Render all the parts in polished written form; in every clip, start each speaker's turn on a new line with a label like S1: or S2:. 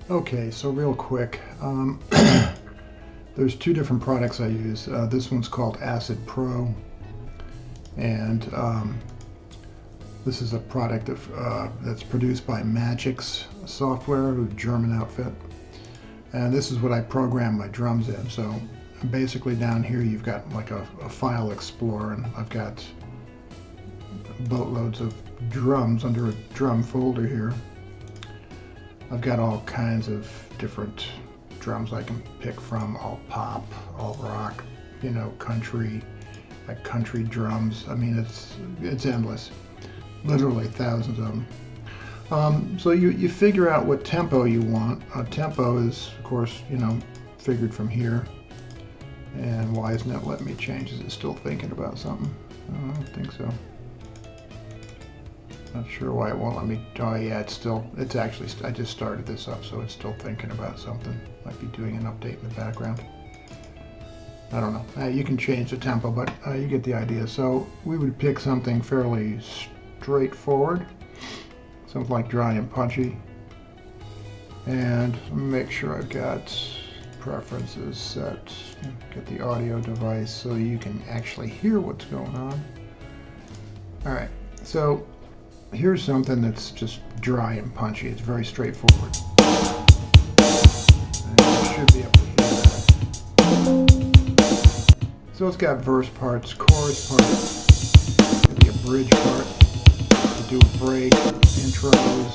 S1: Okay, so real quick, there's two different products I use. This one's called Acid Pro, and this is a product that's produced by Magix Software, a German outfit. And this is what I program my drums in. So basically down here you've got like a file explorer, and I've got boatloads of drums under a drum folder here. I've got all kinds of different drums I can pick from, all pop, all rock, you know, country, like country drums. I mean, it's endless, literally thousands of them. So you figure out what tempo you want. Tempo is, of course, you know, figured from here. And why isn't it letting me change? Is it still thinking about something? I don't think so. Not sure why it won't let me. Oh yeah, it's actually, I just started this up, so it's still thinking about something. Might be doing an update in the background. I don't know. You can change the tempo, but you get the idea. So we would pick something fairly straightforward, something like dry and punchy. And make sure I've got preferences set. Get the audio device so you can actually hear what's going on. All right, so here's something that's just dry and punchy. It's very straightforward. And you should be able to hear that. So it's got verse parts, chorus parts, maybe a bridge part, to do a break, intros.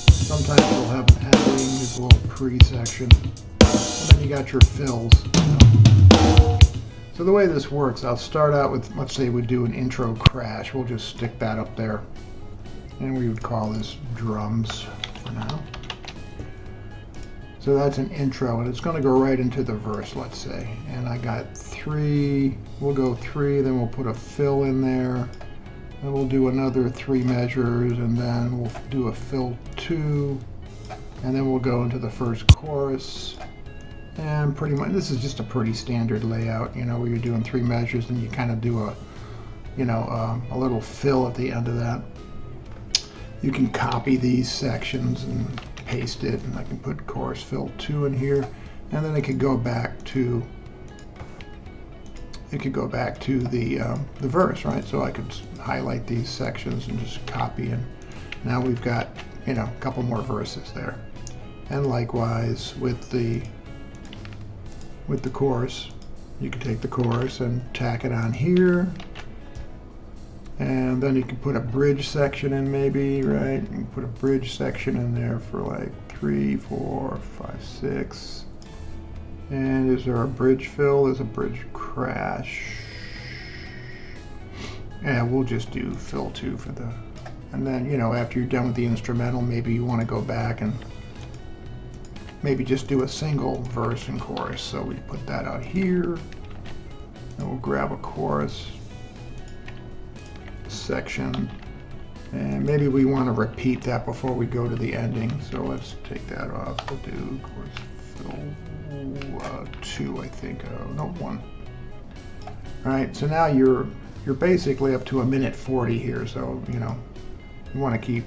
S1: Sometimes we'll have an ending, there's a little pre-section. And then you got your fills. So the way this works, I'll start out with, let's say we do an intro crash. We'll just stick that up there. And we would call this drums for now. So that's an intro, and it's going to go right into the verse, let's say. And I got 3, we'll go 3, then we'll put a fill in there. Then we'll do another 3 measures, and then we'll do a fill 2. And then we'll go into the first chorus. And pretty much, this is just a pretty standard layout, you know, where you're doing 3 measures and you kind of do a, you know, a little fill at the end of that. You can copy these sections and paste it, and I can put chorus fill 2 in here, and then it could go back to the verse, right? So I could highlight these sections and just copy, and now we've got, you know, a couple more verses there. And likewise with the chorus, you can take the chorus and tack it on here. And then you can put a bridge section in, maybe, right? You can put a bridge section in there for like 3, 4, 5, 6. And is there a bridge fill? There's a bridge crash. And we'll just do fill 2 for the, and then, you know, after you're done with the instrumental, maybe you want to go back and maybe just do a single verse and chorus. So we put that out here, and we'll grab a chorus section, and maybe we want to repeat that before we go to the ending, so let's take that off. We'll do chorus fill 2, I think. No, 1. All right, so now you're basically up to 1:40 here, so you know you want to keep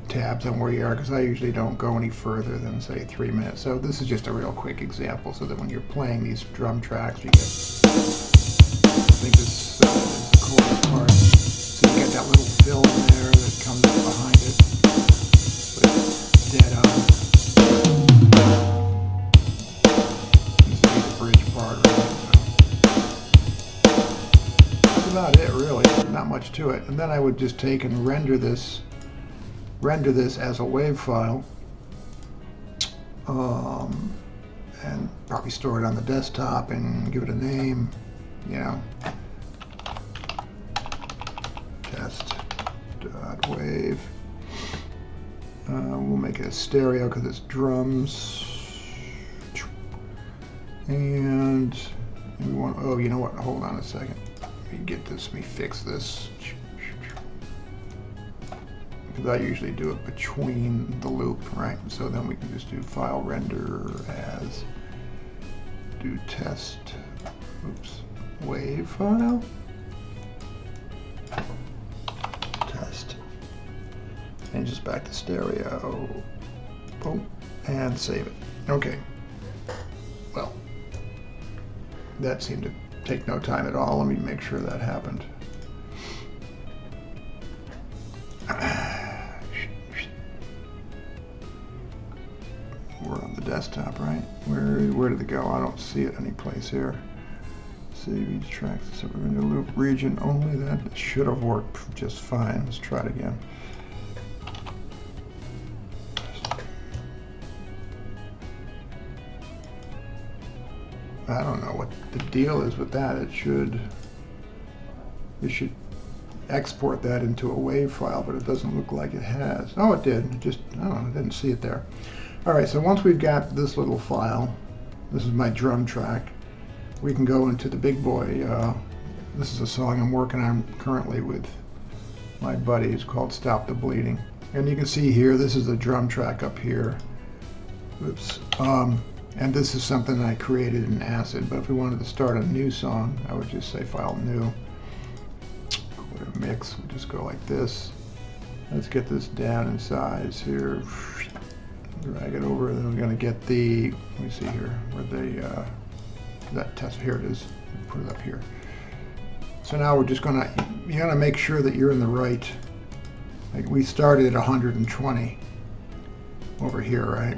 S1: tabs on where you are, because I usually don't go any further than, say, 3 minutes. So this is just a real quick example, so that when you're playing these drum tracks, you get, I think this is the chorus part. So you get that little fill in there that comes behind it. Put dead on. This is the bridge part, right? So that's about it, really. Not much to it. And then I would just take and render this as a WAV file, and probably store it on the desktop and give it a name, you know, test.wave. We'll make it a stereo because it's drums, and we want, oh, you know what, hold on a second, let me get this, let me fix this. Because I usually do it between the loop, right? So then we can just do file render as, do test, oops, WAV file, test, and just back to stereo, boom, and save it. Okay. Well, that seemed to take no time at all. Let me make sure that happened. We're on the desktop, right? Where did it go? I don't see it anyplace here. Save each track separate in the loop region only. That should have worked just fine. Let's try it again. I don't know what the deal is with that. It should export that into a WAV file, but it doesn't look like it has. Oh, it did. It just, I don't know, I didn't see it there. All right, so once we've got this little file, this is my drum track, we can go into the big boy. This is a song I'm working on currently with my buddies called Stop the Bleeding. And you can see here, this is the drum track up here. Oops. And this is something I created in ACID, but if we wanted to start a new song, I would just say File New. Go to Mix, we'll just go like this. Let's get this down in size here. Drag it over, and then we're going to get the, let me see here, where the, that test, here it is, put it up here. So now we're just going to, you got to make sure that you're in the right, like we started at 120 over here, right?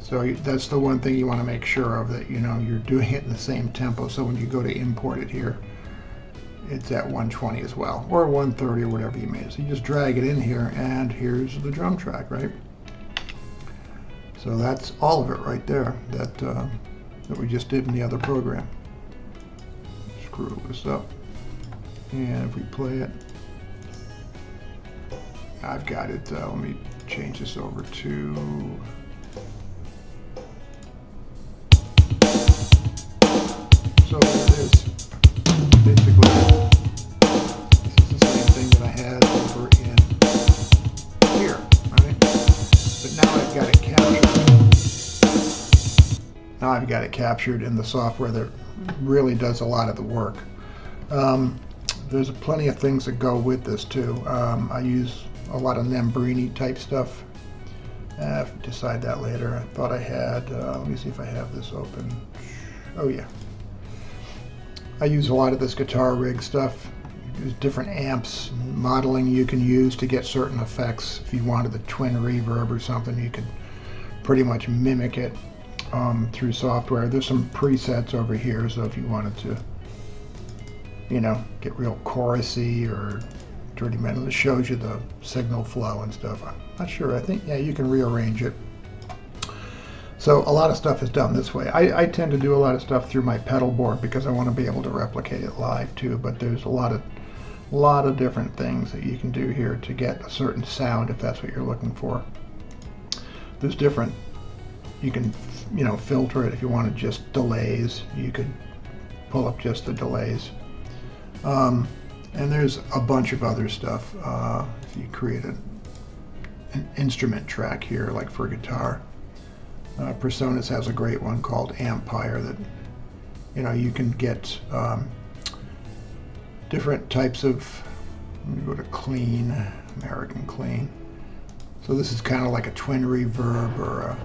S1: So that's the one thing you want to make sure of, that you know you're doing it in the same tempo. So when you go to import it here, it's at 120 as well, or 130 or whatever you made. So you just drag it in here, and here's the drum track, right? So that's all of it right there that we just did in the other program. Screw this up, and if we play it, I've got it. Let me change this over to. So there it is. Basically, this is the same thing that I had over in here, right? But now I've got it captured. Now I've got it captured in the software that really does a lot of the work. There's plenty of things that go with this too. I use a lot of Nambrini type stuff. I'll decide that later. I thought I had, let me see if I have this open. Oh yeah. I use a lot of this guitar rig stuff. There's different amps, modeling you can use to get certain effects. If you wanted the twin reverb or something, you could pretty much mimic it through software. There's some presets over here, so if you wanted to, you know, get real chorusy or dirty metal, it shows you the signal flow and stuff. I'm not sure. I think, yeah, you can rearrange it. So a lot of stuff is done this way. I tend to do a lot of stuff through my pedal board because I want to be able to replicate it live too, but there's a lot of different things that you can do here to get a certain sound if that's what you're looking for. There's different, you can, you know, filter it if you wanted just delays. You could pull up just the delays. And there's a bunch of other stuff. If you create an instrument track here, like for guitar, Presonus has a great one called Ampire that, you know, you can get different types of, let me go to clean, American clean. So this is kind of like a twin reverb, or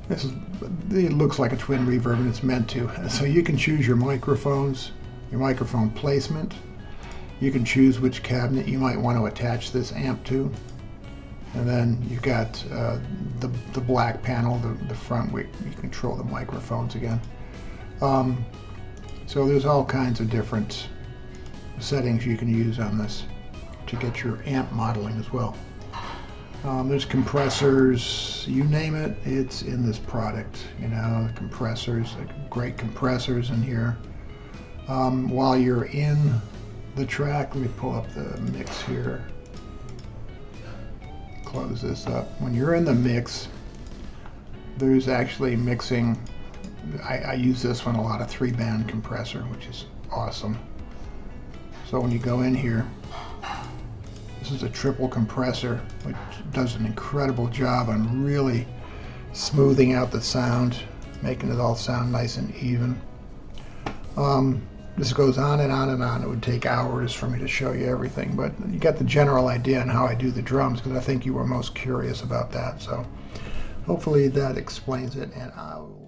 S1: it looks like a twin reverb and it's meant to. So you can choose your microphones, your microphone placement. You can choose which cabinet you might want to attach this amp to. And then you've got the black panel, the front where you control the microphones again. So there's all kinds of different settings you can use on this to get your amp modeling as well. There's compressors, you name it, it's in this product. You know, compressors, like great compressors in here. While you're in the track, let me pull up the mix here. Close this up. When you're in the mix, there's actually mixing. I use this one a lot, a 3-band compressor, which is awesome. So when you go in here, this is a triple compressor, which does an incredible job on really smoothing out the sound, making it all sound nice and even. This goes on and on and on. It would take hours for me to show you everything, but you got the general idea on how I do the drums, because I think you were most curious about that. So hopefully that explains it, and I'll